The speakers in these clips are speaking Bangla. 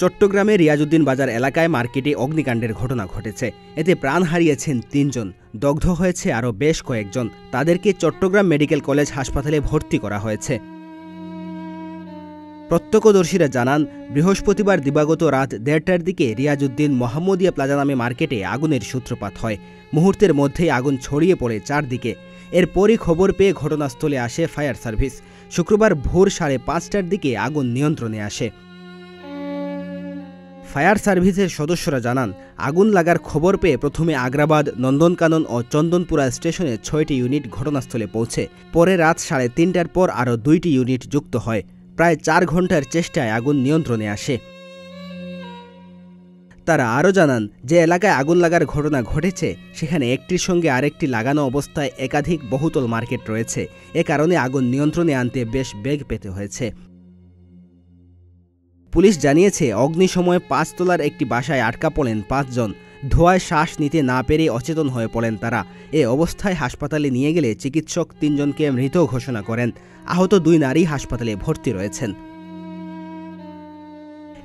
চট্টগ্রামে রিয়াজউদ্দিন বাজার এলাকায় মার্কেটে অগ্নিকাণ্ডের ঘটনা ঘটেছে। এতে প্রাণ হারিয়েছেন ৩ জন, দগ্ধ হয়েছে আরও বেশ কয়েকজন। তাদেরকে চট্টগ্রাম মেডিকেল কলেজ হাসপাতালে ভর্তি করা হয়েছে। প্রত্যক্ষদর্শীরা জানান, বৃহস্পতিবার দিবাগত রাত ১:৩০টার দিকে রিয়াজউদ্দিন মোহাম্মদিয়া প্লাজা নামে মার্কেটে আগুনের সূত্রপাত হয়। মুহূর্তের মধ্যেই আগুন ছড়িয়ে পড়ে চারদিকে। এরপরই খবর পেয়ে ঘটনাস্থলে আসে ফায়ার সার্ভিস। শুক্রবার ভোর ৫:৩০টার দিকে আগুন নিয়ন্ত্রণে আসে। ফায়ার সার্ভিসের সদস্যরা জানান, আগুন লাগার খবর পেয়ে প্রথমে আগ্রাবাদ, নন্দনকানন ও চন্দনপুরা স্টেশনে ৬টি ইউনিট ঘটনাস্থলে পৌঁছে। পরে রাত ৩:৩০টার পর আরও ২টি ইউনিট যুক্ত হয়। প্রায় ৪ ঘণ্টার চেষ্টায় আগুন নিয়ন্ত্রণে আসে। তারা আরও জানান, যে এলাকায় আগুন লাগার ঘটনা ঘটেছে সেখানে একটির সঙ্গে আরেকটি লাগানো অবস্থায় একাধিক বহুতল মার্কেট রয়েছে। এ কারণে আগুন নিয়ন্ত্রণে আনতে বেশ বেগ পেতে হয়েছে। পুলিশ জানিয়েছে, অগ্নিসময়ে ৫ তলার একটি বাসায় আটকা পড়েন ৫ জন। ধোঁয়ায় শ্বাস নিতে না পেরে অচেতন হয়ে পড়েন তারা। এ অবস্থায় হাসপাতালে নিয়ে গেলে চিকিৎসক ৩ জনকে মৃত ঘোষণা করেন। আহত ২ নারী হাসপাতালে ভর্তি রয়েছেন।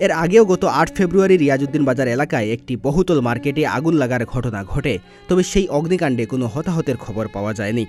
এর আগেও গত ৮ ফেব্রুয়ারি রিয়াজউদ্দিন বাজার এলাকায় একটি বহুতল মার্কেটে আগুন লাগার ঘটনা ঘটে, তবে সেই অগ্নিকাণ্ডে কোনো হতাহতের খবর পাওয়া যায়নি।